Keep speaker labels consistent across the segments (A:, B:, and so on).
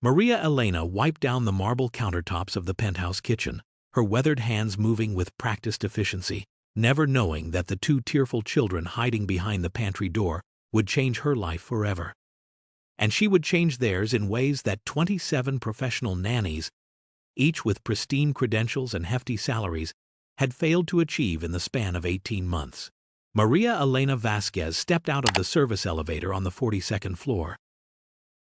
A: Maria Elena wiped down the marble countertops of the penthouse kitchen, her weathered hands moving with practiced efficiency, never knowing that the two tearful children hiding behind the pantry door would change her life forever. And she would change theirs in ways that 27 professional nannies, each with pristine credentials and hefty salaries, had failed to achieve in the span of 18 months. Maria Elena Vasquez stepped out of the service elevator on the 42nd floor.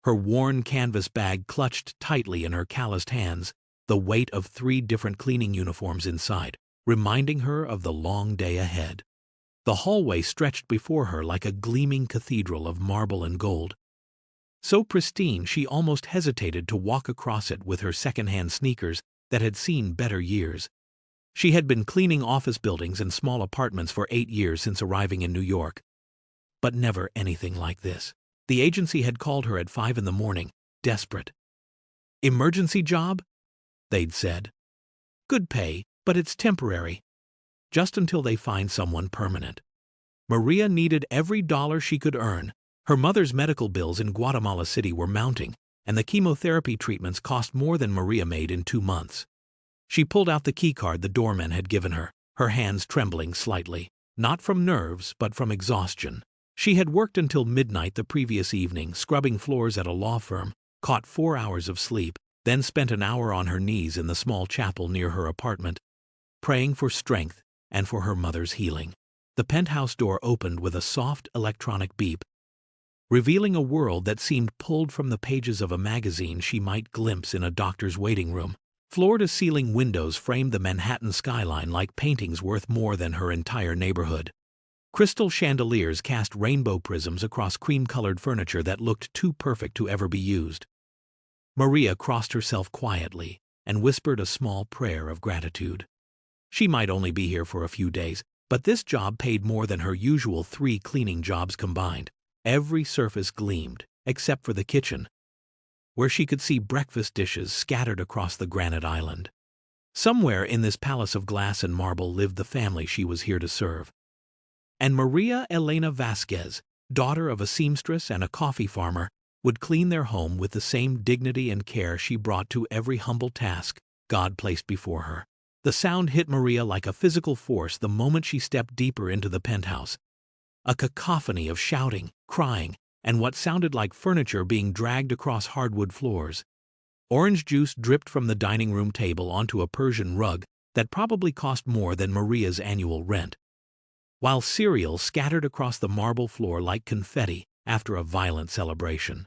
A: Her worn canvas bag clutched tightly in her calloused hands, the weight of 3 different cleaning uniforms inside, reminding her of the long day ahead. The hallway stretched before her like a gleaming cathedral of marble and gold. So pristine she almost hesitated to walk across it with her second-hand sneakers that had seen better years. She had been cleaning office buildings and small apartments for 8 years since arriving in New York. But never anything like this. The agency had called her at 5 in the morning, desperate. "Emergency job?" they'd said. "Good pay, but it's temporary. Just until they find someone permanent." Maria needed every dollar she could earn. Her mother's medical bills in Guatemala City were mounting, and the chemotherapy treatments cost more than Maria made in 2 months. She pulled out the keycard the doorman had given her, her hands trembling slightly, not from nerves but from exhaustion. She had worked until midnight the previous evening, scrubbing floors at a law firm, caught 4 hours of sleep, then spent an hour on her knees in the small chapel near her apartment, praying for strength and for her mother's healing. The penthouse door opened with a soft electronic beep, revealing a world that seemed pulled from the pages of a magazine she might glimpse in a doctor's waiting room. Floor-to-ceiling windows framed the Manhattan skyline like paintings worth more than her entire neighborhood. Crystal chandeliers cast rainbow prisms across cream-colored furniture that looked too perfect to ever be used. Maria crossed herself quietly and whispered a small prayer of gratitude. She might only be here for a few days, but this job paid more than her usual 3 cleaning jobs combined. Every surface gleamed, except for the kitchen, where she could see breakfast dishes scattered across the granite island. Somewhere in this palace of glass and marble lived the family she was here to serve. And Maria Elena Vasquez, daughter of a seamstress and a coffee farmer, would clean their home with the same dignity and care she brought to every humble task God placed before her. The sound hit Maria like a physical force the moment she stepped deeper into the penthouse. A cacophony of shouting, crying, and what sounded like furniture being dragged across hardwood floors. Orange juice dripped from the dining room table onto a Persian rug that probably cost more than Maria's annual rent, while cereal scattered across the marble floor like confetti after a violent celebration.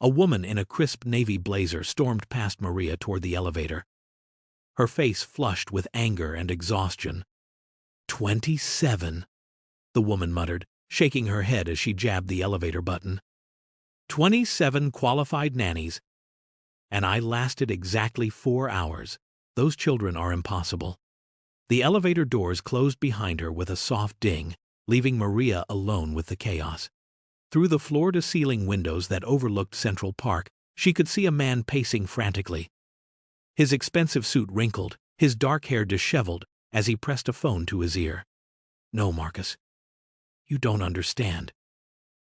A: A woman in a crisp navy blazer stormed past Maria toward the elevator, her face flushed with anger and exhaustion. 27, the woman muttered, shaking her head as she jabbed the elevator button. 27 qualified nannies. And I lasted exactly 4 hours. Those children are impossible. The elevator doors closed behind her with a soft ding, leaving Maria alone with the chaos. Through the floor-to-ceiling windows that overlooked Central Park, she could see a man pacing frantically. His expensive suit wrinkled, his dark hair disheveled, as he pressed a phone to his ear. "No, Marcus. You don't understand,"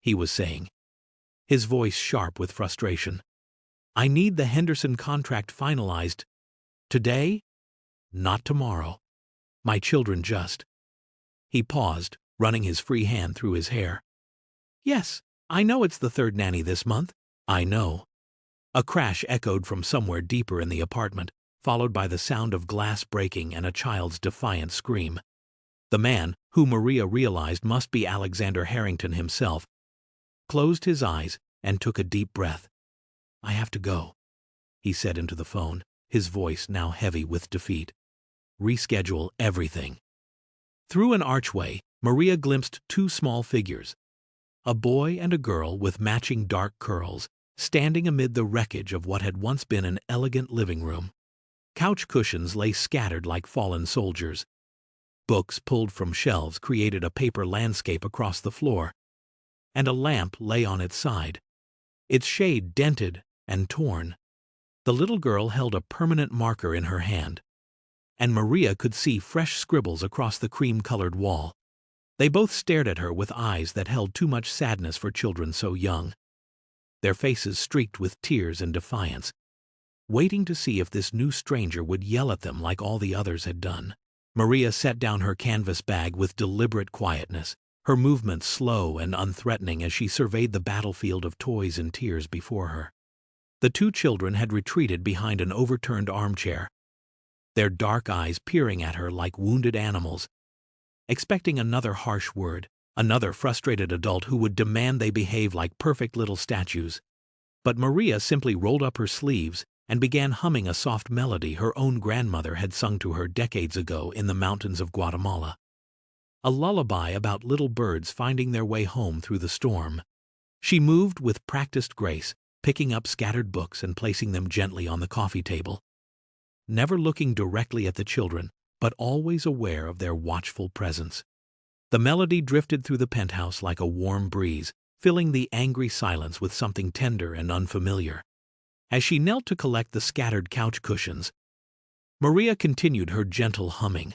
A: he was saying, his voice sharp with frustration. "I need the Henderson contract finalized. Today? Not tomorrow. My children just—" He paused, running his free hand through his hair. "Yes, I know it's the 3rd nanny this month. I know." A crash echoed from somewhere deeper in the apartment, followed by the sound of glass breaking and a child's defiant scream. The man, who Maria realized must be Alexander Harrington himself, closed his eyes and took a deep breath. "I have to go," he said into the phone, his voice now heavy with defeat. "Reschedule everything." Through an archway, Maria glimpsed 2 small figures, a boy and a girl with matching dark curls, standing amid the wreckage of what had once been an elegant living room. Couch cushions lay scattered like fallen soldiers. Books pulled from shelves created a paper landscape across the floor, and a lamp lay on its side, its shade dented and torn. The little girl held a permanent marker in her hand, and Maria could see fresh scribbles across the cream-colored wall. They both stared at her with eyes that held too much sadness for children so young. their faces streaked with tears and defiance, waiting to see if this new stranger would yell at them like all the others had done. Maria set down her canvas bag with deliberate quietness, her movements slow and unthreatening as she surveyed the battlefield of toys and tears before her. The two children had retreated behind an overturned armchair, their dark eyes peering at her like wounded animals, expecting another harsh word, another frustrated adult who would demand they behave like perfect little statues. But Maria simply rolled up her sleeves and began humming a soft melody her own grandmother had sung to her decades ago in the mountains of Guatemala. A lullaby about little birds finding their way home through the storm. She moved with practiced grace, picking up scattered books and placing them gently on the coffee table, never looking directly at the children, but always aware of their watchful presence. The melody drifted through the penthouse like a warm breeze, filling the angry silence with something tender and unfamiliar. As she knelt to collect the scattered couch cushions, Maria continued her gentle humming,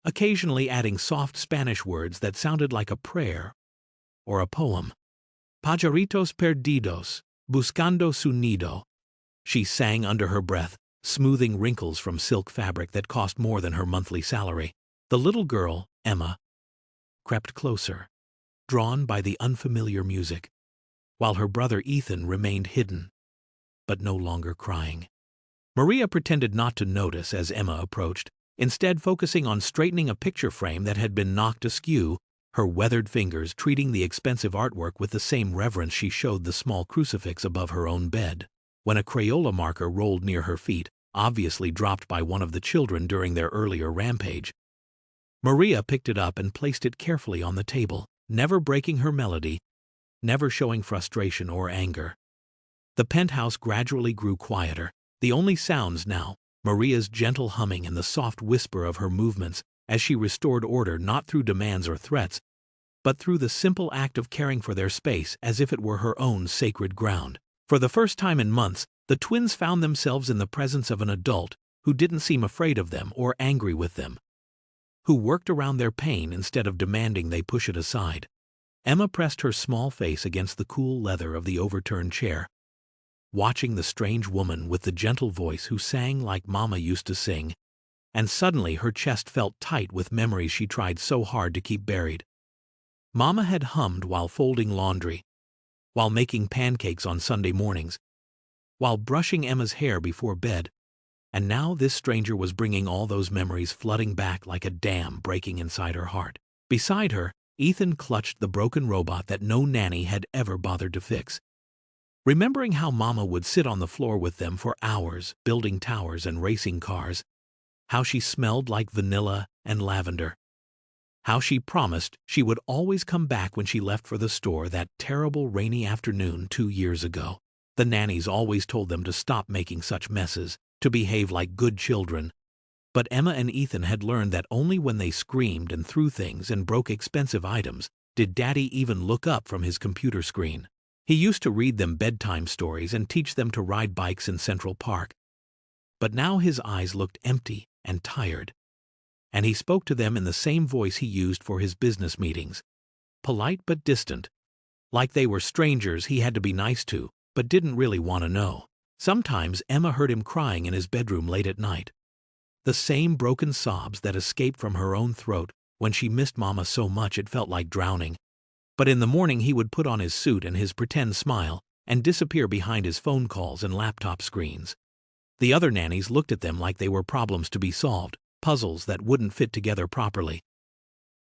A: occasionally adding soft Spanish words that sounded like a prayer or a poem. Pajaritos perdidos, buscando su nido, she sang under her breath, smoothing wrinkles from silk fabric that cost more than her monthly salary. The little girl, Emma, crept closer, drawn by the unfamiliar music, while her brother Ethan remained hidden, but no longer crying. Maria pretended not to notice as Emma approached, instead focusing on straightening a picture frame that had been knocked askew, her weathered fingers treating the expensive artwork with the same reverence she showed the small crucifix above her own bed. When a Crayola marker rolled near her feet, obviously dropped by one of the children during their earlier rampage, Maria picked it up and placed it carefully on the table, never breaking her melody, never showing frustration or anger. The penthouse gradually grew quieter, the only sounds now, Maria's gentle humming and the soft whisper of her movements as she restored order not through demands or threats, but through the simple act of caring for their space as if it were her own sacred ground. For the first time in months, the twins found themselves in the presence of an adult who didn't seem afraid of them or angry with them, who worked around their pain instead of demanding they push it aside. Emma pressed her small face against the cool leather of the overturned chair, watching the strange woman with the gentle voice who sang like Mama used to sing, and suddenly her chest felt tight with memories she tried so hard to keep buried. Mama had hummed while folding laundry, while making pancakes on Sunday mornings, while brushing Emma's hair before bed, and now this stranger was bringing all those memories flooding back like a dam breaking inside her heart. Beside her, Ethan clutched the broken robot that no nanny had ever bothered to fix, remembering how Mama would sit on the floor with them for hours, building towers and racing cars, how she smelled like vanilla and lavender, how she promised she would always come back when she left for the store that terrible rainy afternoon 2 years ago. The nannies always told them to stop making such messes, to behave like good children. But Emma and Ethan had learned that only when they screamed and threw things and broke expensive items did Daddy even look up from his computer screen. He used to read them bedtime stories and teach them to ride bikes in Central Park. But now his eyes looked empty and tired, and he spoke to them in the same voice he used for his business meetings, polite but distant, like they were strangers he had to be nice to, but didn't really want to know. Sometimes Emma heard him crying in his bedroom late at night, the same broken sobs that escaped from her own throat when she missed Mama so much it felt like drowning. But in the morning he would put on his suit and his pretend smile and disappear behind his phone calls and laptop screens. The other nannies looked at them like they were problems to be solved, puzzles that wouldn't fit together properly.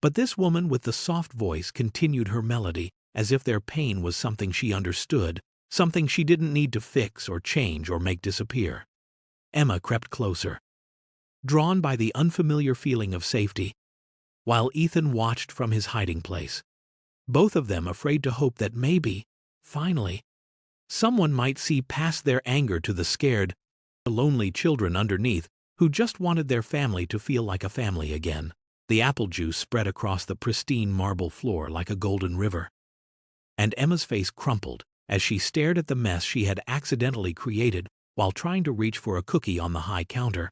A: But this woman with the soft voice continued her melody as if their pain was something she understood, something she didn't need to fix or change or make disappear. Emma crept closer, drawn by the unfamiliar feeling of safety, while Ethan watched from his hiding place, both of them afraid to hope that maybe, finally, someone might see past their anger to the scared, lonely children underneath who just wanted their family to feel like a family again. The apple juice spread across the pristine marble floor like a golden river, and Emma's face crumpled as she stared at the mess she had accidentally created while trying to reach for a cookie on the high counter,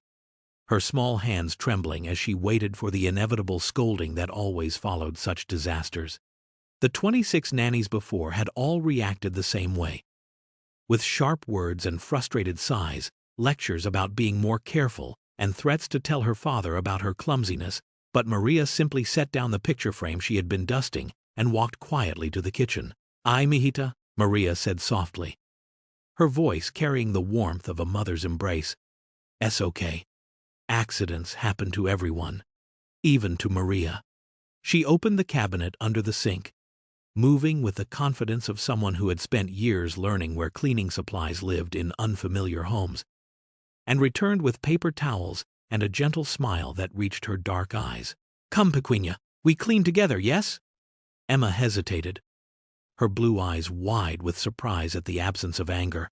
A: her small hands trembling as she waited for the inevitable scolding that always followed such disasters. The 26 nannies before had all reacted the same way, with sharp words and frustrated sighs, lectures about being more careful, and threats to tell her father about her clumsiness, but Maria simply set down the picture frame she had been dusting and walked quietly to the kitchen. "Ay, mijita," Maria said softly, her voice carrying the warmth of a mother's embrace. "Es okay. Accidents happen to everyone, even to Maria." She opened the cabinet under the sink, moving with the confidence of someone who had spent years learning where cleaning supplies lived in unfamiliar homes, and returned with paper towels and a gentle smile that reached her dark eyes. "Come, Pequeña, we clean together, yes?" Emma hesitated, her blue eyes wide with surprise at the absence of anger,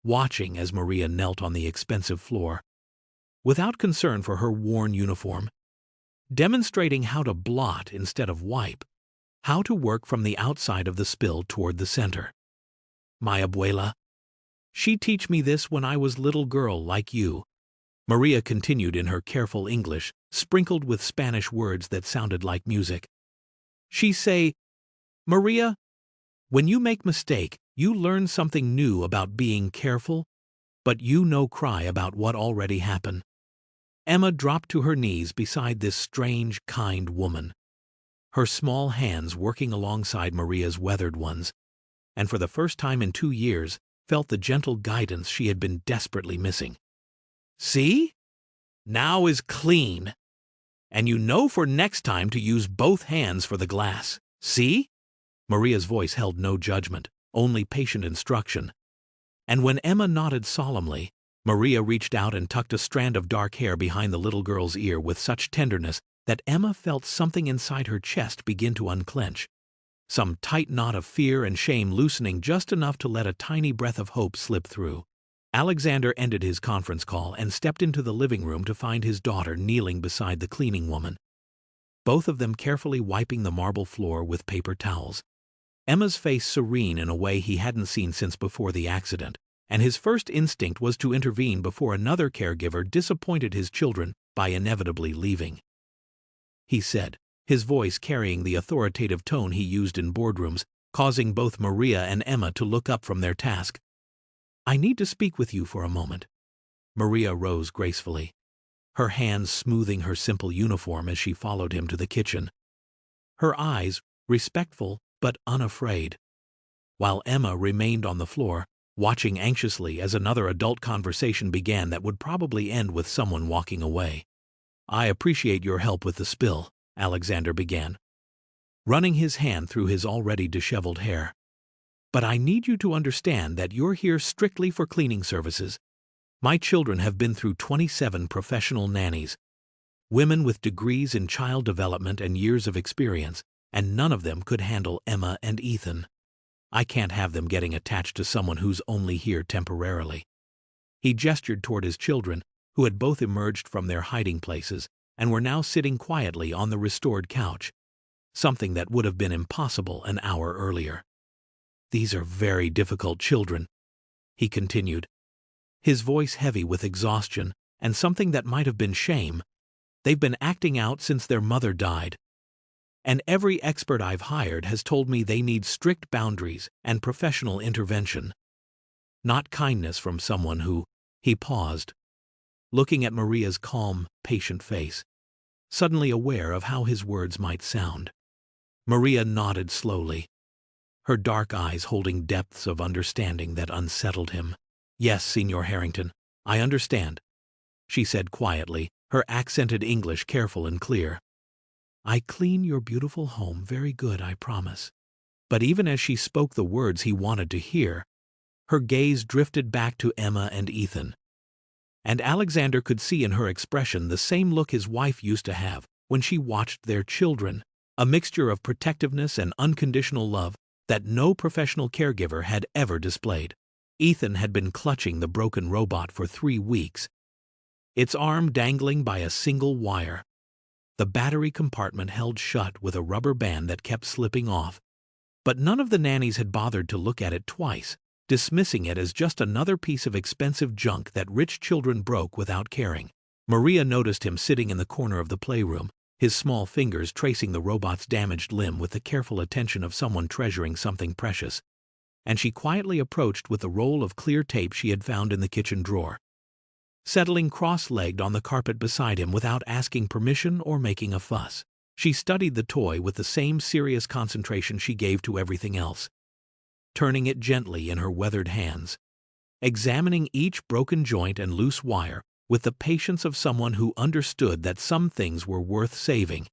A: watching as Maria knelt on the expensive floor, without concern for her worn uniform, demonstrating how to blot instead of wipe, how to work from the outside of the spill toward the center. "My abuela, she teach me this when I was little girl like you," Maria continued in her careful English, sprinkled with Spanish words that sounded like music. "She say, Maria, when you make mistake, you learn something new about being careful, but you no cry about what already happened." Emma dropped to her knees beside this strange, kind woman, her small hands working alongside Maria's weathered ones, and for the first time in 2 years felt the gentle guidance she had been desperately missing. "See? Now is clean. And you know for next time to use both hands for the glass. See?" Maria's voice held no judgment, only patient instruction. And when Emma nodded solemnly, Maria reached out and tucked a strand of dark hair behind the little girl's ear with such tenderness that Emma felt something inside her chest begin to unclench, some tight knot of fear and shame loosening just enough to let a tiny breath of hope slip through. Alexander ended his conference call and stepped into the living room to find his daughter kneeling beside the cleaning woman, both of them carefully wiping the marble floor with paper towels. Emma's face serene in a way he hadn't seen since before the accident, and his first instinct was to intervene before another caregiver disappointed his children by inevitably leaving. He said, his voice carrying the authoritative tone he used in boardrooms, causing both Maria and Emma to look up from their task. "I need to speak with you for a moment." Maria rose gracefully, her hands smoothing her simple uniform as she followed him to the kitchen, her eyes respectful but unafraid, while Emma remained on the floor, watching anxiously as another adult conversation began that would probably end with someone walking away. "I appreciate your help with the spill," Alexander began, running his hand through his already disheveled hair. "But I need you to understand that you're here strictly for cleaning services. My children have been through 27 professional nannies, women with degrees in child development and years of experience, and none of them could handle Emma and Ethan. I can't have them getting attached to someone who's only here temporarily." He gestured toward his children, who had both emerged from their hiding places and were now sitting quietly on the restored couch, something that would have been impossible an hour earlier. "These are very difficult children," he continued, his voice heavy with exhaustion and something that might have been shame. "They've been acting out since their mother died. And every expert I've hired has told me they need strict boundaries and professional intervention. Not kindness from someone who—" He paused, looking at Maria's calm, patient face, suddenly aware of how his words might sound. Maria nodded slowly, her dark eyes holding depths of understanding that unsettled him. "Yes, Señor Harrington, I understand," she said quietly, her accented English careful and clear. "I clean your beautiful home very good, I promise." But even as she spoke the words he wanted to hear, her gaze drifted back to Emma and Ethan. And Alexander could see in her expression the same look his wife used to have when she watched their children, a mixture of protectiveness and unconditional love that no professional caregiver had ever displayed. Ethan had been clutching the broken robot for 3 weeks, its arm dangling by a single wire, the battery compartment held shut with a rubber band that kept slipping off. But none of the nannies had bothered to look at it twice, dismissing it as just another piece of expensive junk that rich children broke without caring. Maria noticed him sitting in the corner of the playroom, his small fingers tracing the robot's damaged limb with the careful attention of someone treasuring something precious. and she quietly approached with the roll of clear tape she had found in the kitchen drawer. Settling cross-legged on the carpet beside him without asking permission or making a fuss, she studied the toy with the same serious concentration she gave to everything else, turning it gently in her weathered hands, examining each broken joint and loose wire with the patience of someone who understood that some things were worth saving,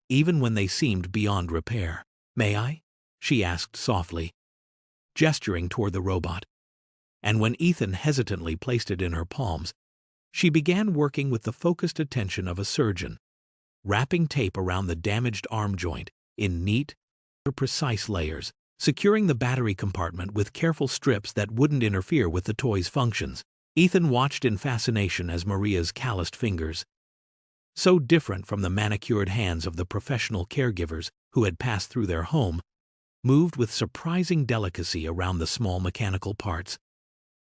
A: even when they seemed beyond repair. "May I?" she asked softly, gesturing toward the robot. And when Ethan hesitantly placed it in her palms, she began working with the focused attention of a surgeon, wrapping tape around the damaged arm joint in neat, precise layers, securing the battery compartment with careful strips that wouldn't interfere with the toy's functions. Ethan watched in fascination as Maria's calloused fingers, so different from the manicured hands of the professional caregivers who had passed through their home, moved with surprising delicacy around the small mechanical parts,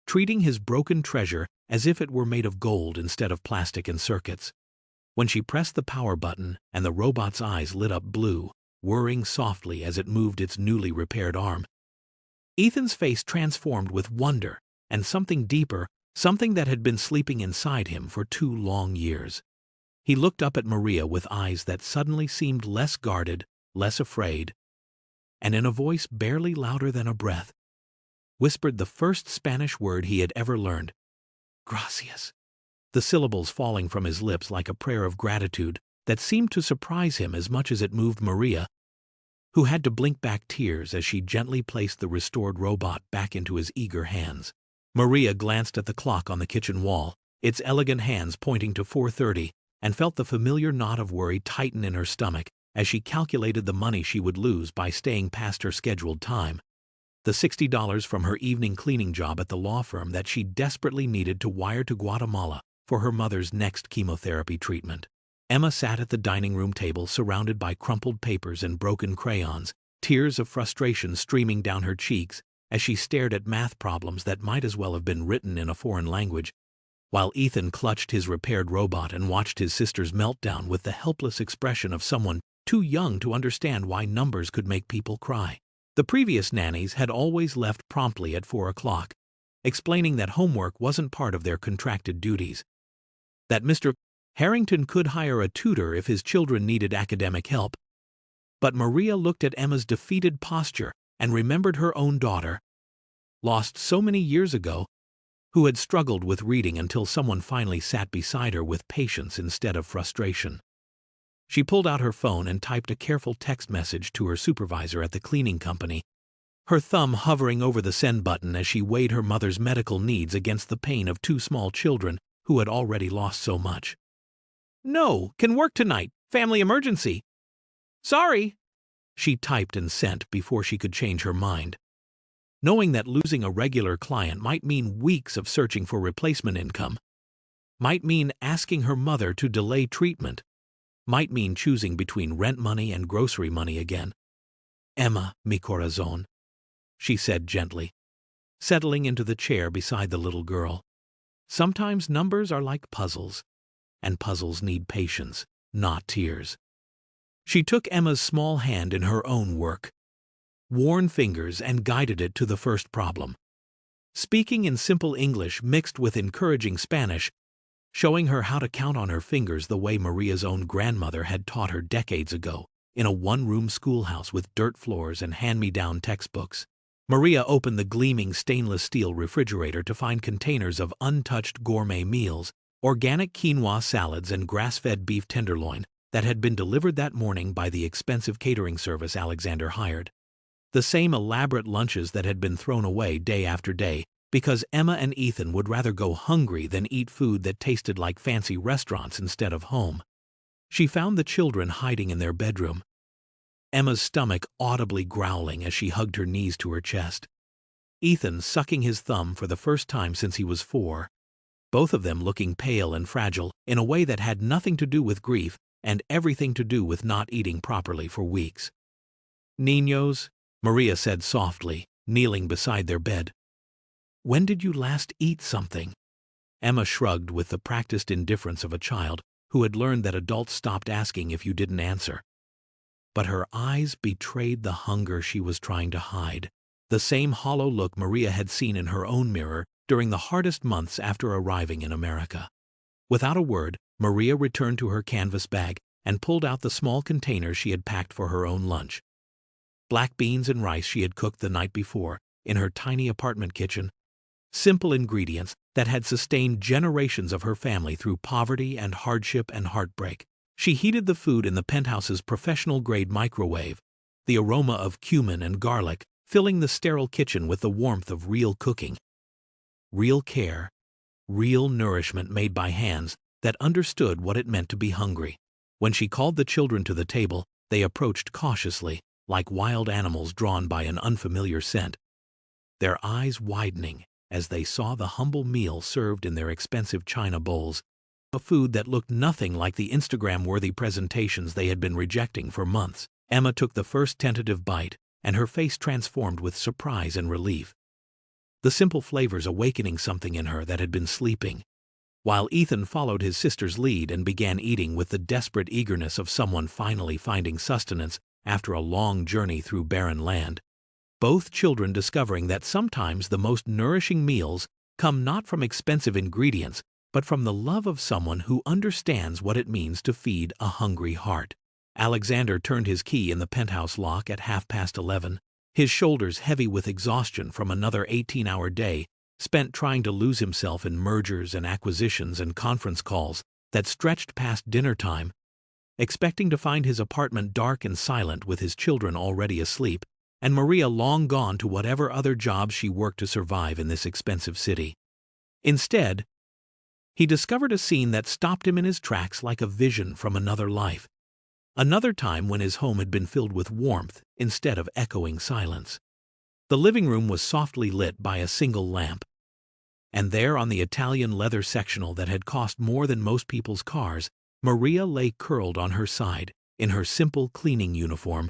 A: treating his broken treasure as if it were made of gold instead of plastic and circuits. When she pressed the power button and the robot's eyes lit up blue, whirring softly as it moved its newly repaired arm, Ethan's face transformed with wonder and something deeper, something that had been sleeping inside him for 2 long years. He looked up at Maria with eyes that suddenly seemed less guarded, less afraid, and in a voice barely louder than a breath, whispered the first Spanish word he had ever learned: "Gracias," the syllables falling from his lips like a prayer of gratitude that seemed to surprise him as much as it moved Maria, who had to blink back tears as she gently placed the restored robot back into his eager hands. Maria glanced at the clock on the kitchen wall, its elegant hands pointing to 4:30, and felt the familiar knot of worry tighten in her stomach as she calculated the money she would lose by staying past her scheduled time, the $60 from her evening cleaning job at the law firm that she desperately needed to wire to Guatemala for her mother's next chemotherapy treatment. Emma sat at the dining room table surrounded by crumpled papers and broken crayons, tears of frustration streaming down her cheeks as she stared at math problems that might as well have been written in a foreign language, while Ethan clutched his repaired robot and watched his sister's meltdown with the helpless expression of someone too young to understand why numbers could make people cry. The previous nannies had always left promptly at 4 o'clock, explaining that homework wasn't part of their contracted duties, that Mr. Harrington could hire a tutor if his children needed academic help. But Maria looked at Emma's defeated posture and remembered her own daughter, lost so many years ago, who had struggled with reading until someone finally sat beside her with patience instead of frustration. She pulled out her phone and typed a careful text message to her supervisor at the cleaning company, her thumb hovering over the send button as she weighed her mother's medical needs against the pain of 2 small children who had already lost so much. "No, can work tonight. Family emergency." "Sorry," she typed and sent before she could change her mind. Knowing that losing a regular client might mean weeks of searching for replacement income, might mean asking her mother to delay treatment, might mean choosing between rent money and grocery money again. "Emma, mi corazón," she said gently, settling into the chair beside the little girl. "Sometimes numbers are like puzzles, and puzzles need patience, not tears." She took Emma's small hand in her own worn fingers and guided it to the first problem, speaking in simple English mixed with encouraging Spanish, showing her how to count on her fingers the way Maria's own grandmother had taught her decades ago, in a one-room schoolhouse with dirt floors and hand-me-down textbooks. Maria opened the gleaming stainless steel refrigerator to find containers of untouched gourmet meals, organic quinoa salads and grass-fed beef tenderloin that had been delivered that morning by the expensive catering service Alexander hired. The same elaborate lunches that had been thrown away day after day because Emma and Ethan would rather go hungry than eat food that tasted like fancy restaurants instead of home. She found the children hiding in their bedroom, Emma's stomach audibly growling as she hugged her knees to her chest, Ethan sucking his thumb for the first time since he was 4, both of them looking pale and fragile in a way that had nothing to do with grief and everything to do with not eating properly for weeks. "Niños," Maria said softly, kneeling beside their bed. "When did you last eat something?" Emma shrugged with the practiced indifference of a child who had learned that adults stopped asking if you didn't answer. But her eyes betrayed the hunger she was trying to hide, the same hollow look Maria had seen in her own mirror during the hardest months after arriving in America. Without a word, Maria returned to her canvas bag and pulled out the small container she had packed for her own lunch. Black beans and rice she had cooked the night before, in her tiny apartment kitchen. Simple ingredients that had sustained generations of her family through poverty and hardship and heartbreak. She heated the food in the penthouse's professional-grade microwave, the aroma of cumin and garlic filling the sterile kitchen with the warmth of real cooking. Real care, real nourishment made by hands that understood what it meant to be hungry. When she called the children to the table, they approached cautiously, like wild animals drawn by an unfamiliar scent, their eyes widening as they saw the humble meal served in their expensive china bowls, a food that looked nothing like the Instagram-worthy presentations they had been rejecting for months. Emma took the first tentative bite, and her face transformed with surprise and relief, the simple flavors awakening something in her that had been sleeping. While Ethan followed his sister's lead and began eating with the desperate eagerness of someone finally finding sustenance after a long journey through barren land, both children discovering that sometimes the most nourishing meals come not from expensive ingredients, but from the love of someone who understands what it means to feed a hungry heart. Alexander turned his key in the penthouse lock at 11:30, his shoulders heavy with exhaustion from another 18-hour day spent trying to lose himself in mergers and acquisitions and conference calls that stretched past dinner time. Expecting to find his apartment dark and silent with his children already asleep, and Maria long gone to whatever other jobs she worked to survive in this expensive city. Instead, he discovered a scene that stopped him in his tracks like a vision from another life. Another time when his home had been filled with warmth instead of echoing silence. The living room was softly lit by a single lamp. And there on the Italian leather sectional that had cost more than most people's cars, Maria lay curled on her side, in her simple cleaning uniform,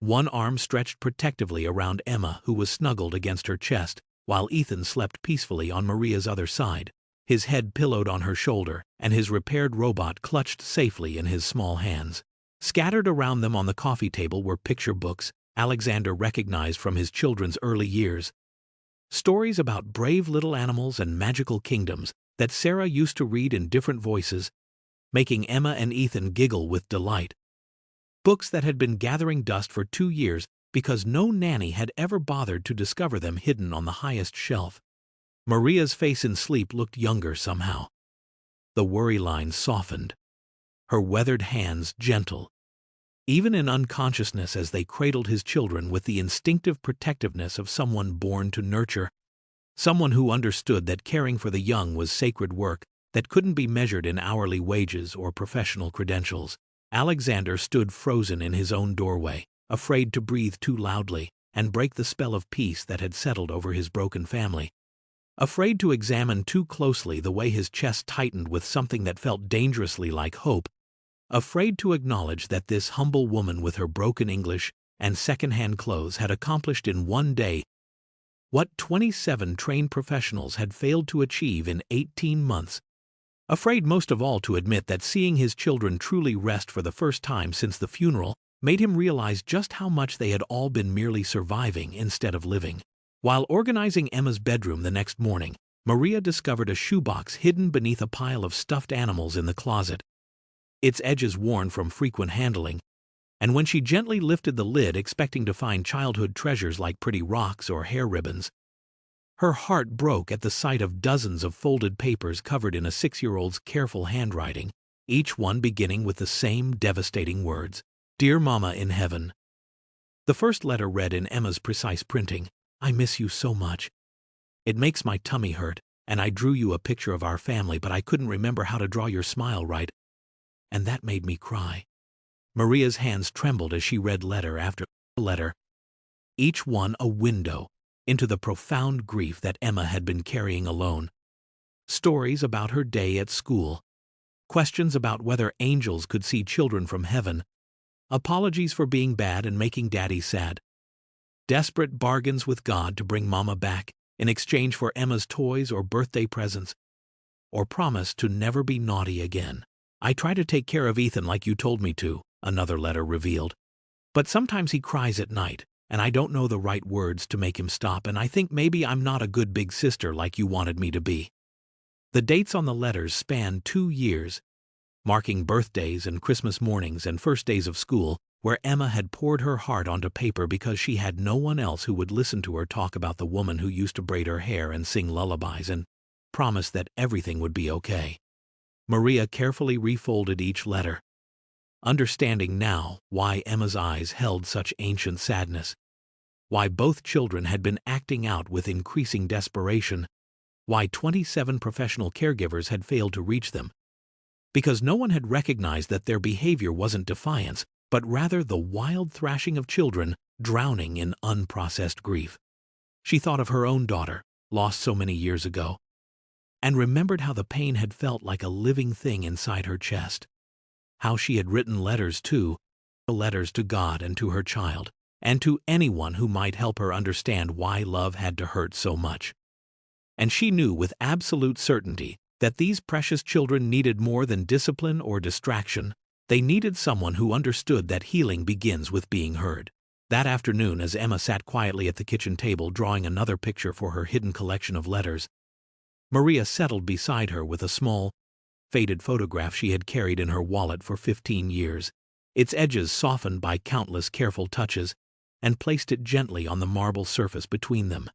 A: one arm stretched protectively around Emma, who was snuggled against her chest, while Ethan slept peacefully on Maria's other side, his head pillowed on her shoulder and his repaired robot clutched safely in his small hands. Scattered around them on the coffee table were picture books Alexander recognized from his children's early years, stories about brave little animals and magical kingdoms that Sarah used to read in different voices, making Emma and Ethan giggle with delight. Books that had been gathering dust for 2 years because no nanny had ever bothered to discover them hidden on the highest shelf. Maria's face in sleep looked younger somehow. The worry lines softened, her weathered hands gentle, even in unconsciousness as they cradled his children with the instinctive protectiveness of someone born to nurture, someone who understood that caring for the young was sacred work that couldn't be measured in hourly wages or professional credentials. Alexander stood frozen in his own doorway, afraid to breathe too loudly and break the spell of peace that had settled over his broken family. Afraid to examine too closely the way his chest tightened with something that felt dangerously like hope. Afraid to acknowledge that this humble woman with her broken English and second-hand clothes had accomplished in one day what 27 trained professionals had failed to achieve in 18 months. Afraid most of all to admit that seeing his children truly rest for the first time since the funeral made him realize just how much they had all been merely surviving instead of living. While organizing Emma's bedroom the next morning, Maria discovered a shoebox hidden beneath a pile of stuffed animals in the closet, its edges worn from frequent handling, and when she gently lifted the lid expecting to find childhood treasures like pretty rocks or hair ribbons, her heart broke at the sight of dozens of folded papers covered in a 6-year-old's careful handwriting, each one beginning with the same devastating words, "Dear Mama in Heaven." The first letter read in Emma's precise printing, "I miss you so much. It makes my tummy hurt, and I drew you a picture of our family but I couldn't remember how to draw your smile right. And that made me cry." Maria's hands trembled as she read letter after letter, each one a window into the profound grief that Emma had been carrying alone. Stories about her day at school, questions about whether angels could see children from heaven, apologies for being bad and making Daddy sad, desperate bargains with God to bring Mama back in exchange for Emma's toys or birthday presents, or promise to never be naughty again. "I try to take care of Ethan like you told me to," another letter revealed. "But sometimes he cries at night, and I don't know the right words to make him stop, and I think maybe I'm not a good big sister like you wanted me to be." The dates on the letters spanned 2 years, marking birthdays and Christmas mornings and first days of school, where Emma had poured her heart onto paper because she had no one else who would listen to her talk about the woman who used to braid her hair and sing lullabies and promise that everything would be okay. Maria carefully refolded each letter, understanding now why Emma's eyes held such ancient sadness, why both children had been acting out with increasing desperation, why 27 professional caregivers had failed to reach them. Because no one had recognized that their behavior wasn't defiance, but rather the wild thrashing of children drowning in unprocessed grief. She thought of her own daughter, lost so many years ago, and remembered how the pain had felt like a living thing inside her chest. How she had written letters to God and to her child, and to anyone who might help her understand why love had to hurt so much. And she knew with absolute certainty that these precious children needed more than discipline or distraction. They needed someone who understood that healing begins with being heard. That afternoon, as Emma sat quietly at the kitchen table drawing another picture for her hidden collection of letters, Maria settled beside her with a small, faded photograph she had carried in her wallet for 15 years, its edges softened by countless careful touches, and placed it gently on the marble surface between them.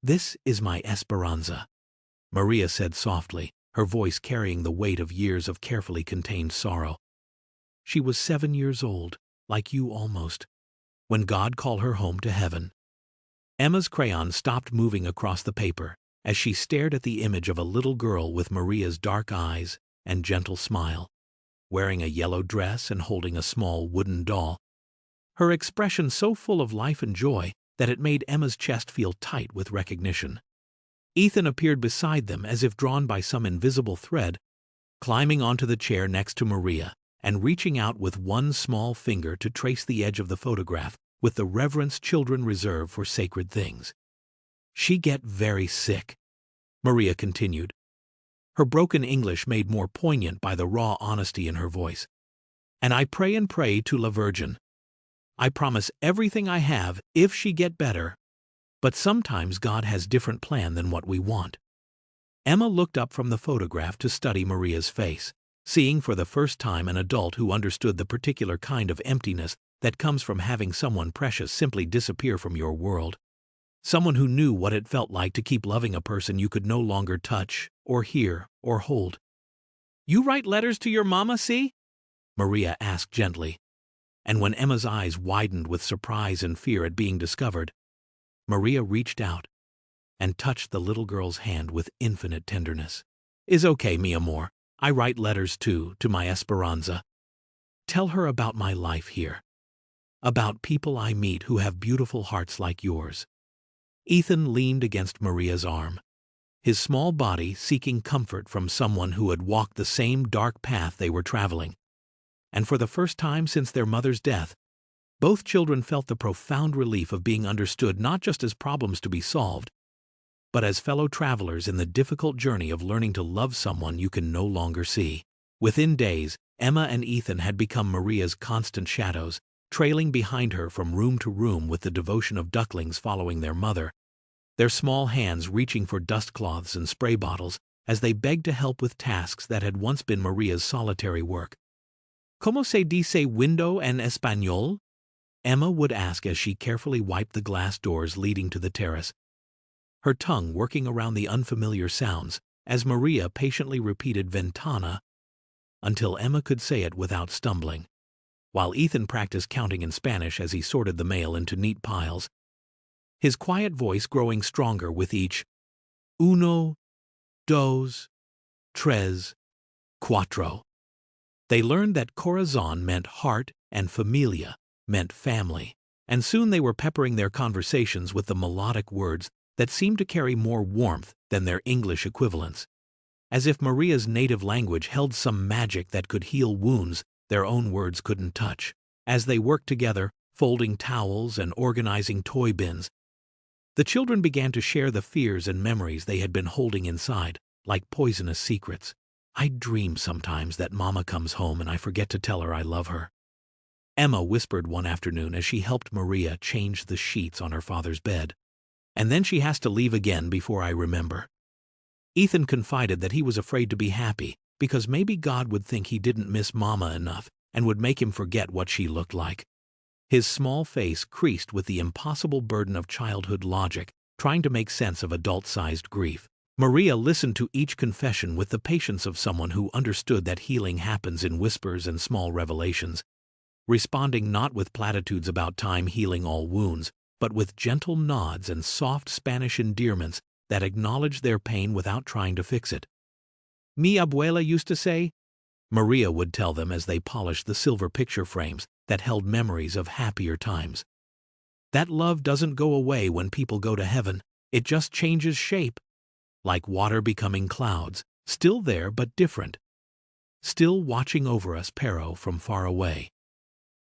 A: "This is my Esperanza," Maria said softly, her voice carrying the weight of years of carefully contained sorrow. "She was 7 years old, like you almost, when God called her home to heaven." Emma's crayon stopped moving across the paper as she stared at the image of a little girl with Maria's dark eyes and gentle smile, wearing a yellow dress and holding a small wooden doll, her expression so full of life and joy that it made Emma's chest feel tight with recognition. Ethan appeared beside them as if drawn by some invisible thread, climbing onto the chair next to Maria and reaching out with one small finger to trace the edge of the photograph with the reverence children reserve for sacred things. "She get very sick," Maria continued, her broken English made more poignant by the raw honesty in her voice. "And I pray and pray to La Virgin. I promise everything I have if she get better, but sometimes God has different plan than what we want." Emma looked up from the photograph to study Maria's face, seeing for the first time an adult who understood the particular kind of emptiness that comes from having someone precious simply disappear from your world. Someone who knew what it felt like to keep loving a person you could no longer touch, or hear, or hold. "You write letters to your mama, see?" Maria asked gently. And when Emma's eyes widened with surprise and fear at being discovered, Maria reached out and touched the little girl's hand with infinite tenderness. "Is okay, mi amor. I write letters too, to my Esperanza. Tell her about my life here. About people I meet who have beautiful hearts like yours." Ethan leaned against Maria's arm, his small body seeking comfort from someone who had walked the same dark path they were traveling. And for the first time since their mother's death, both children felt the profound relief of being understood not just as problems to be solved, but as fellow travelers in the difficult journey of learning to love someone you can no longer see. Within days, Emma and Ethan had become Maria's constant shadows, trailing behind her from room to room with the devotion of ducklings following their mother, their small hands reaching for dust cloths and spray bottles as they begged to help with tasks that had once been Maria's solitary work. "Cómo se dice window en español?" Emma would ask as she carefully wiped the glass doors leading to the terrace, her tongue working around the unfamiliar sounds as Maria patiently repeated ventana until Emma could say it without stumbling, while Ethan practiced counting in Spanish as he sorted the mail into neat piles, his quiet voice growing stronger with each uno, dos, tres, cuatro. They learned that corazón meant heart and familia meant family, and soon they were peppering their conversations with the melodic words that seemed to carry more warmth than their English equivalents, as if Maria's native language held some magic that could heal wounds their own words couldn't touch. As they worked together, folding towels and organizing toy bins, the children began to share the fears and memories they had been holding inside, like poisonous secrets. "I dream sometimes that Mama comes home and I forget to tell her I love her." Emma whispered one afternoon as she helped Maria change the sheets on her father's bed. "And then she has to leave again before I remember." Ethan confided that he was afraid to be happy because maybe God would think he didn't miss Mama enough and would make him forget what she looked like. His small face creased with the impossible burden of childhood logic, trying to make sense of adult-sized grief. Maria listened to each confession with the patience of someone who understood that healing happens in whispers and small revelations, responding not with platitudes about time healing all wounds, but with gentle nods and soft Spanish endearments that acknowledged their pain without trying to fix it. "Mi abuela used to say," Maria would tell them as they polished the silver picture frames that held memories of happier times, "that love doesn't go away when people go to heaven, it just changes shape. Like water becoming clouds, still there but different. Still watching over us, Pero, from far away."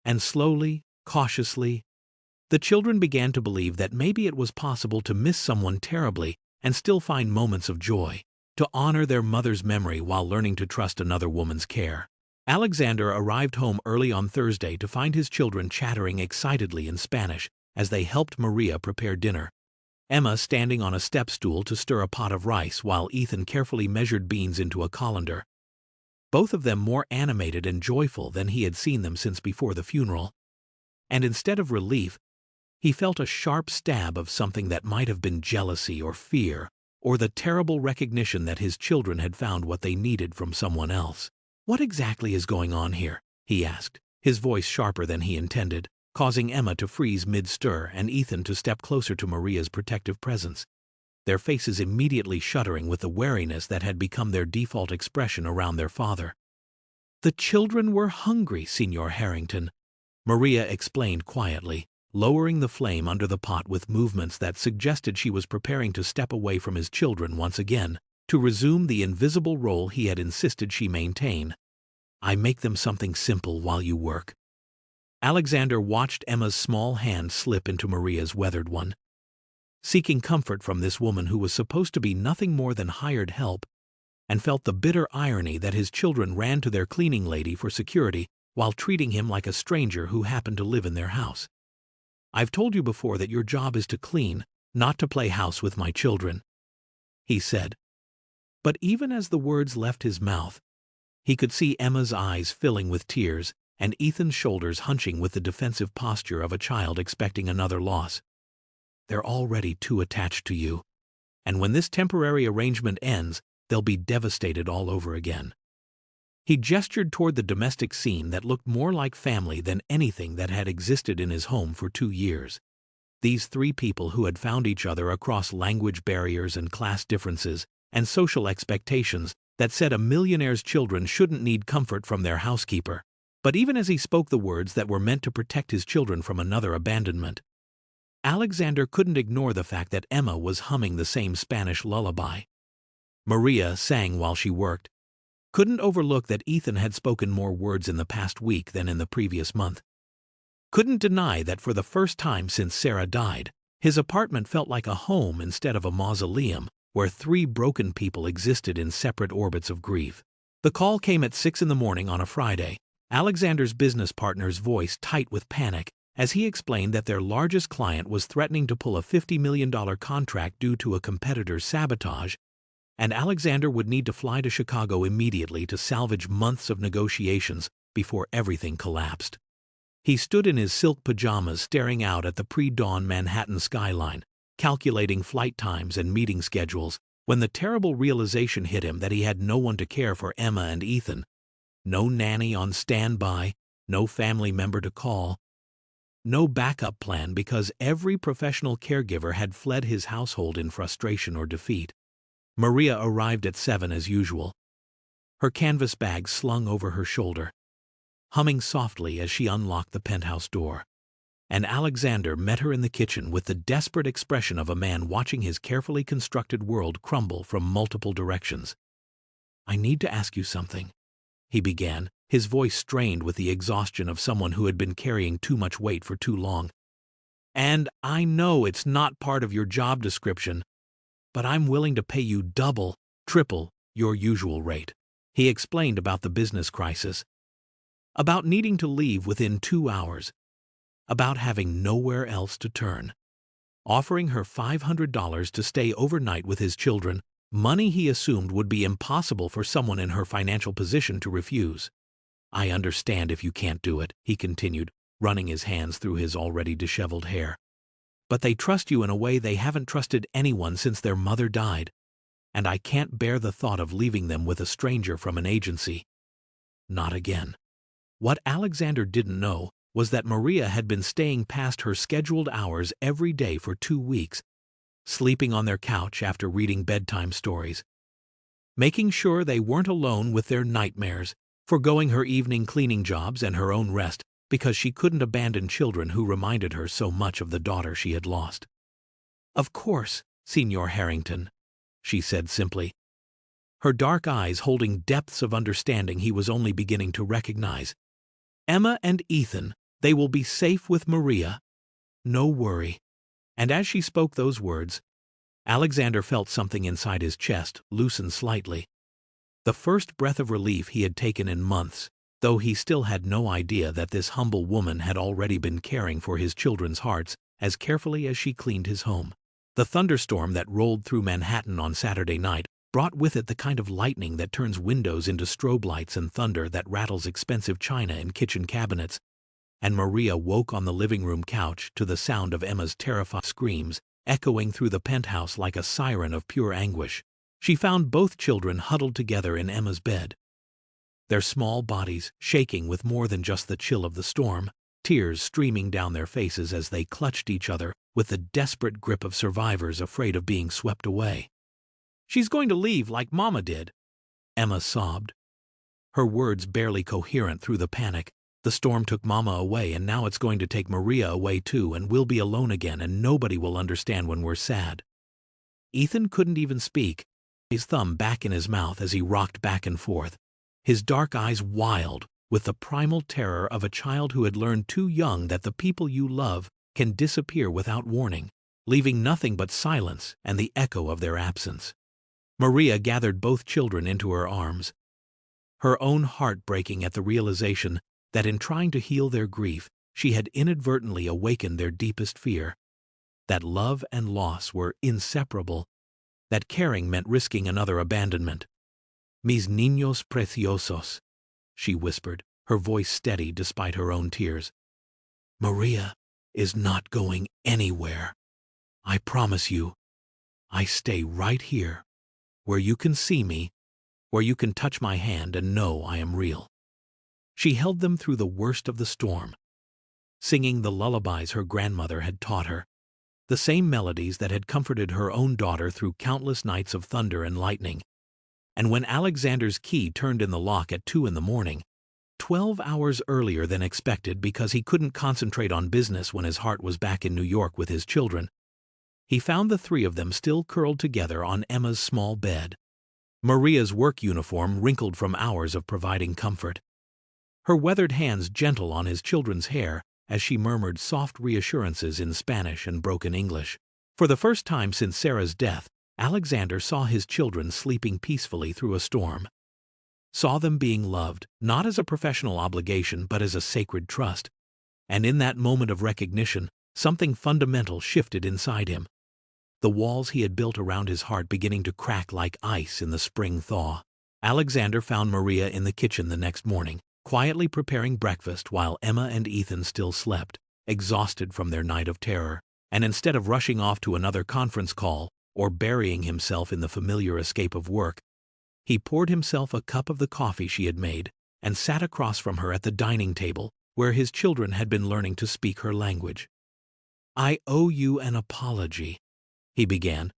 A: And slowly, cautiously, the children began to believe that maybe it was possible to miss someone terribly and still find moments of joy, to honor their mother's memory while learning to trust another woman's care. Alexander arrived home early on Thursday to find his children chattering excitedly in Spanish as they helped Maria prepare dinner. Emma standing on a step stool to stir a pot of rice while Ethan carefully measured beans into a colander. Both of them more animated and joyful than he had seen them since before the funeral. And instead of relief, he felt a sharp stab of something that might have been jealousy or fear, or the terrible recognition that his children had found what they needed from someone else. "What exactly is going on here?" he asked, his voice sharper than he intended, causing Emma to freeze mid-stir and Ethan to step closer to Maria's protective presence, their faces immediately shuddering with the wariness that had become their default expression around their father. "The children were hungry, Señor Harrington," Maria explained quietly, lowering the flame under the pot with movements that suggested she was preparing to step away from his children once again, to resume the invisible role he had insisted she maintain. "I make them something simple while you work." Alexander watched Emma's small hand slip into Maria's weathered one. Seeking comfort from this woman who was supposed to be nothing more than hired help, and felt the bitter irony that his children ran to their cleaning lady for security while treating him like a stranger who happened to live in their house. "I've told you before that your job is to clean, not to play house with my children," he said. But even as the words left his mouth, he could see Emma's eyes filling with tears and Ethan's shoulders hunching with the defensive posture of a child expecting another loss. "They're already too attached to you, and when this temporary arrangement ends, they'll be devastated all over again." He gestured toward the domestic scene that looked more like family than anything that had existed in his home for 2 years. These three people who had found each other across language barriers and class differences and social expectations that said a millionaire's children shouldn't need comfort from their housekeeper. But even as he spoke the words that were meant to protect his children from another abandonment, Alexander couldn't ignore the fact that Emma was humming the same Spanish lullaby. Maria sang while she worked, couldn't overlook that Ethan had spoken more words in the past week than in the previous month. Couldn't deny that for the first time since Sarah died, his apartment felt like a home instead of a mausoleum where three broken people existed in separate orbits of grief. The call came at 6 in the morning on a Friday, Alexander's business partner's voice tight with panic as he explained that their largest client was threatening to pull a $50 million contract due to a competitor's sabotage, and Alexander would need to fly to Chicago immediately to salvage months of negotiations before everything collapsed. He stood in his silk pajamas staring out at the pre-dawn Manhattan skyline, calculating flight times and meeting schedules, when the terrible realization hit him that he had no one to care for Emma and Ethan. No nanny on standby, no family member to call, no backup plan because every professional caregiver had fled his household in frustration or defeat. Maria arrived at 7 as usual, her canvas bag slung over her shoulder, humming softly as she unlocked the penthouse door. And Alexander met her in the kitchen with the desperate expression of a man watching his carefully constructed world crumble from multiple directions. "I need to ask you something," he began, his voice strained with the exhaustion of someone who had been carrying too much weight for too long. "And I know it's not part of your job description, but I'm willing to pay you double, triple your usual rate." He explained about the business crisis. about needing to leave within 2 hours, about having nowhere else to turn. Offering her $500 to stay overnight with his children, money he assumed would be impossible for someone in her financial position to refuse. "I understand if you can't do it," he continued, running his hands through his already disheveled hair. "But they trust you in a way they haven't trusted anyone since their mother died, and I can't bear the thought of leaving them with a stranger from an agency. Not again." What Alexander didn't know was that Maria had been staying past her scheduled hours every day for 2 weeks, sleeping on their couch after reading bedtime stories, making sure they weren't alone with their nightmares, forgoing her evening cleaning jobs and her own rest because she couldn't abandon children who reminded her so much of the daughter she had lost. "Of course, Signor Harrington," she said simply, her dark eyes holding depths of understanding he was only beginning to recognize. "Emma and Ethan, they will be safe with Maria. No worry." And as she spoke those words, Alexander felt something inside his chest loosen slightly. The first breath of relief he had taken in months, though he still had no idea that this humble woman had already been caring for his children's hearts as carefully as she cleaned his home. The thunderstorm that rolled through Manhattan on Saturday night brought with it the kind of lightning that turns windows into strobe lights and thunder that rattles expensive china in kitchen cabinets, and Maria woke on the living room couch to the sound of Emma's terrified screams echoing through the penthouse like a siren of pure anguish. She found both children huddled together in Emma's bed, their small bodies shaking with more than just the chill of the storm, tears streaming down their faces as they clutched each other with the desperate grip of survivors afraid of being swept away. "She's going to leave like Mama did," Emma sobbed, her words barely coherent through the panic. "The storm took Mama away and now it's going to take Maria away too, and we'll be alone again and nobody will understand when we're sad." Ethan couldn't even speak, his thumb back in his mouth as he rocked back and forth, his dark eyes wild with the primal terror of a child who had learned too young that the people you love can disappear without warning, leaving nothing but silence and the echo of their absence. Maria gathered both children into her arms, her own heart breaking at the realization that in trying to heal their grief, she had inadvertently awakened their deepest fear, that love and loss were inseparable, that caring meant risking another abandonment. "Mis niños preciosos," she whispered, her voice steady despite her own tears. "Maria is not going anywhere. I promise you. I stay right here, where you can see me, where you can touch my hand and know I am real." She held them through the worst of the storm, singing the lullabies her grandmother had taught her, the same melodies that had comforted her own daughter through countless nights of thunder and lightning. And when Alexander's key turned in the lock at 2 in the morning, 12 hours earlier than expected because he couldn't concentrate on business when his heart was back in New York with his children, he found the 3 of them still curled together on Emma's small bed, Maria's work uniform wrinkled from hours of providing comfort, her weathered hands gentle on his children's hair as she murmured soft reassurances in Spanish and broken English. For the first time since Sarah's death, Alexander saw his children sleeping peacefully through a storm. Saw them being loved, not as a professional obligation but as a sacred trust. And in that moment of recognition, something fundamental shifted inside him, the walls he had built around his heart beginning to crack like ice in the spring thaw. Alexander found Maria in the kitchen the next morning, quietly preparing breakfast while Emma and Ethan still slept, exhausted from their night of terror, and instead of rushing off to another conference call or burying himself in the familiar escape of work, he poured himself a cup of the coffee she had made and sat across from her at the dining table where his children had been learning to speak her language. "I owe you an apology," he began,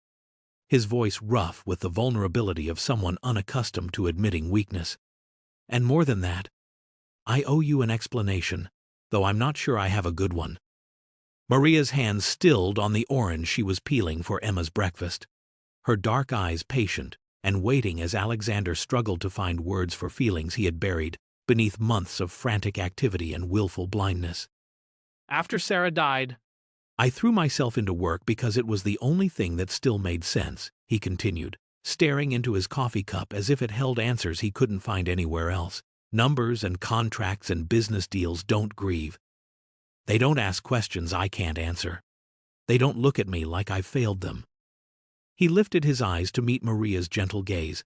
A: his voice rough with the vulnerability of someone unaccustomed to admitting weakness. "And more than that, I owe you an explanation, though I'm not sure I have a good one." Maria's hands stilled on the orange she was peeling for Emma's breakfast, her dark eyes patient and waiting as Alexander struggled to find words for feelings he had buried beneath months of frantic activity and willful blindness. "After Sarah died, I threw myself into work because it was the only thing that still made sense," he continued, staring into his coffee cup as if it held answers he couldn't find anywhere else. Numbers and contracts and business deals don't grieve. They don't ask questions I can't answer. They don't look at me like I failed them. He lifted his eyes to meet Maria's gentle gaze,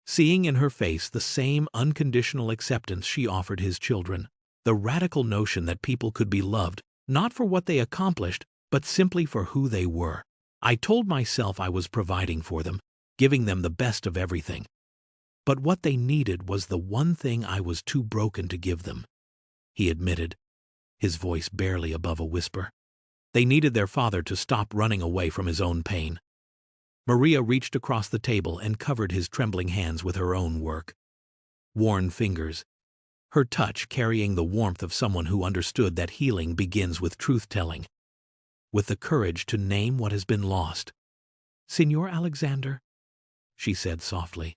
A: seeing in her face the same unconditional acceptance she offered his children, the radical notion that people could be loved, not for what they accomplished, but simply for who they were. I told myself I was providing for them, giving them the best of everything. But what they needed was the one thing I was too broken to give them, he admitted, his voice barely above a whisper. They needed their father to stop running away from his own pain. Maria reached across the table and covered his trembling hands with her own work. Worn fingers, her touch carrying the warmth of someone who understood that healing begins with truth-telling, with the courage to name what has been lost. "Signor Alexander," she said softly,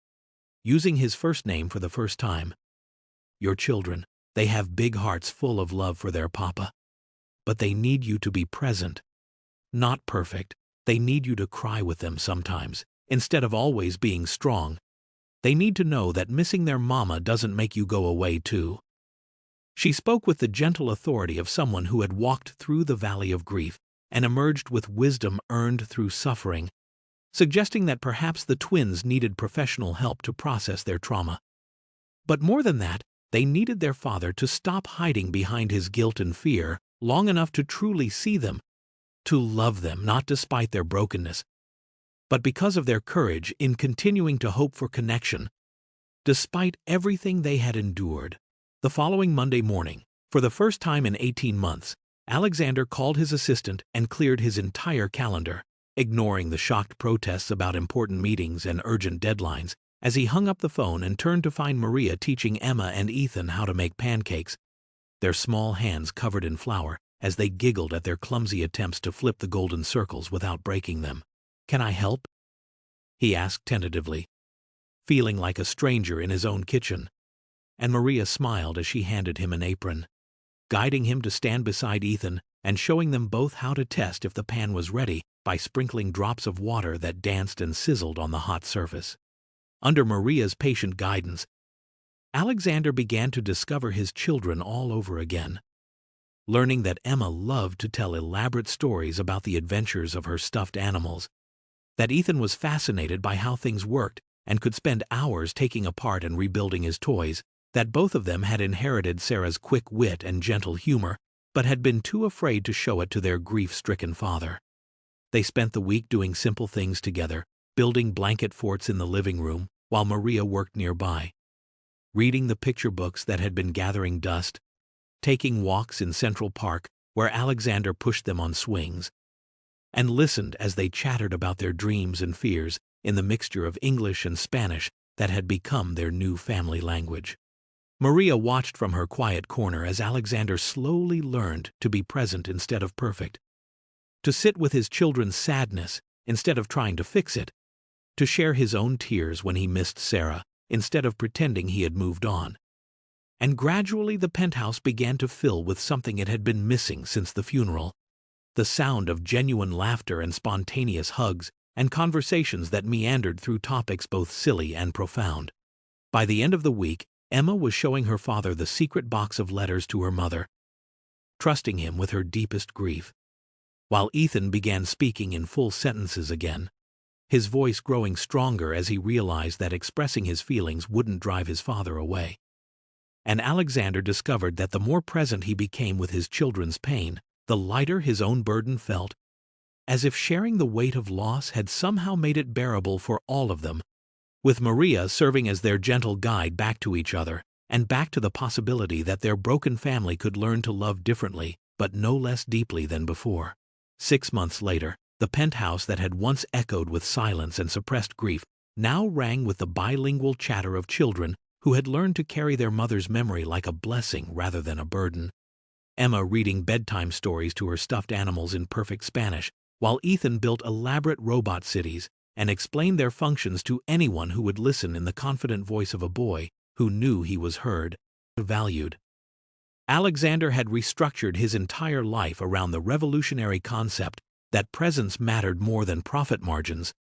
A: using his first name for the first time. "Your children, they have big hearts full of love for their papa. But they need you to be present. Not perfect. They need you to cry with them sometimes, instead of always being strong. They need to know that missing their mama doesn't make you go away too." She spoke with the gentle authority of someone who had walked through the valley of grief and emerged with wisdom earned through suffering, suggesting that perhaps the twins needed professional help to process their trauma. But more than that, they needed their father to stop hiding behind his guilt and fear long enough to truly see them, to love them not despite their brokenness, but because of their courage in continuing to hope for connection, despite everything they had endured. The following Monday morning, for the first time in 18 months, Alexander called his assistant and cleared his entire calendar, ignoring the shocked protests about important meetings and urgent deadlines, as he hung up the phone and turned to find Maria teaching Emma and Ethan how to make pancakes, their small hands covered in flour as they giggled at their clumsy attempts to flip the golden circles without breaking them. "Can I help?" he asked tentatively, feeling like a stranger in his own kitchen. And Maria smiled as she handed him an apron, guiding him to stand beside Ethan and showing them both how to test if the pan was ready by sprinkling drops of water that danced and sizzled on the hot surface. Under Maria's patient guidance, Alexander began to discover his children all over again, learning that Emma loved to tell elaborate stories about the adventures of her stuffed animals, that Ethan was fascinated by how things worked and could spend hours taking apart and rebuilding his toys, that both of them had inherited Sarah's quick wit and gentle humor, but had been too afraid to show it to their grief-stricken father. They spent the week doing simple things together, building blanket forts in the living room while Maria worked nearby, reading the picture books that had been gathering dust, taking walks in Central Park where Alexander pushed them on swings, and listened as they chattered about their dreams and fears in the mixture of English and Spanish that had become their new family language. Maria watched from her quiet corner as Alexander slowly learned to be present instead of perfect, to sit with his children's sadness instead of trying to fix it, to share his own tears when he missed Sarah instead of pretending he had moved on. And gradually the penthouse began to fill with something it had been missing since the funeral, the sound of genuine laughter and spontaneous hugs and conversations that meandered through topics both silly and profound. By the end of the week, Emma was showing her father the secret box of letters to her mother, trusting him with her deepest grief, while Ethan began speaking in full sentences again, his voice growing stronger as he realized that expressing his feelings wouldn't drive his father away. And Alexander discovered that the more present he became with his children's pain, the lighter his own burden felt, as if sharing the weight of loss had somehow made it bearable for all of them, with Maria serving as their gentle guide back to each other and back to the possibility that their broken family could learn to love differently but no less deeply than before. 6 months later, the penthouse that had once echoed with silence and suppressed grief now rang with the bilingual chatter of children who had learned to carry their mother's memory like a blessing rather than a burden. Emma reading bedtime stories to her stuffed animals in perfect Spanish, while Ethan built elaborate robot cities and explained their functions to anyone who would listen in the confident voice of a boy who knew he was heard, valued. Alexander had restructured his entire life around the revolutionary concept that presence mattered more than profit margins,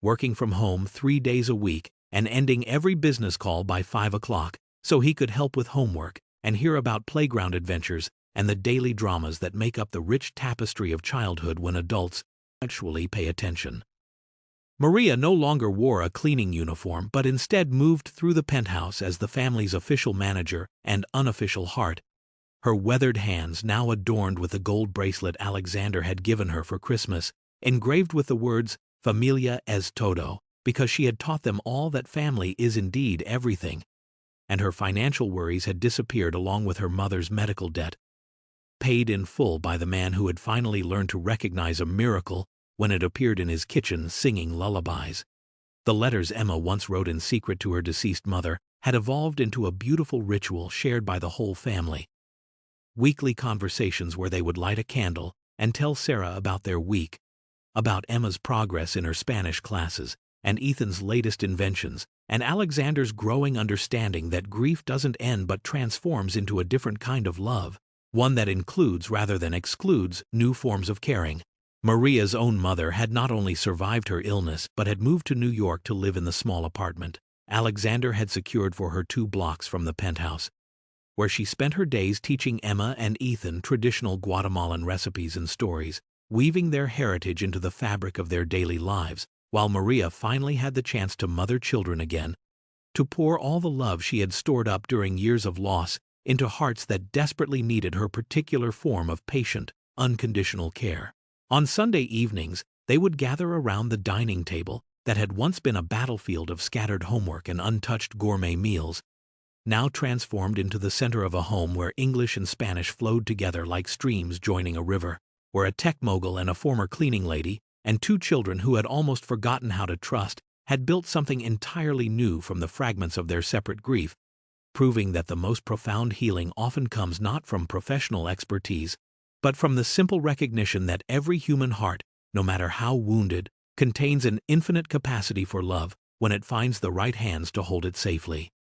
A: working from home 3 days a week and ending every business call by 5 o'clock, so he could help with homework and hear about playground adventures and the daily dramas that make up the rich tapestry of childhood when adults actually pay attention. Maria no longer wore a cleaning uniform but instead moved through the penthouse as the family's official manager and unofficial heart, her weathered hands now adorned with the gold bracelet Alexander had given her for Christmas, engraved with the words "Familia es todo," because she had taught them all that family is indeed everything, and her financial worries had disappeared along with her mother's medical debt, paid in full by the man who had finally learned to recognize a miracle when it appeared in his kitchen singing lullabies. The letters Emma once wrote in secret to her deceased mother had evolved into a beautiful ritual shared by the whole family. Weekly conversations where they would light a candle and tell Sarah about their week, about Emma's progress in her Spanish classes, and Ethan's latest inventions, and Alexander's growing understanding that grief doesn't end but transforms into a different kind of love, one that includes rather than excludes new forms of caring. Maria's own mother had not only survived her illness but had moved to New York to live in the small apartment Alexander had secured for her 2 blocks from the penthouse, where she spent her days teaching Emma and Ethan traditional Guatemalan recipes and stories, weaving their heritage into the fabric of their daily lives, while Maria finally had the chance to mother children again, to pour all the love she had stored up during years of loss into hearts that desperately needed her particular form of patient, unconditional care. On Sunday evenings, they would gather around the dining table that had once been a battlefield of scattered homework and untouched gourmet meals, now transformed into the center of a home where English and Spanish flowed together like streams joining a river, where a tech mogul and a former cleaning lady, and 2 children who had almost forgotten how to trust, had built something entirely new from the fragments of their separate grief, proving that the most profound healing often comes not from professional expertise, but from the simple recognition that every human heart, no matter how wounded, contains an infinite capacity for love when it finds the right hands to hold it safely.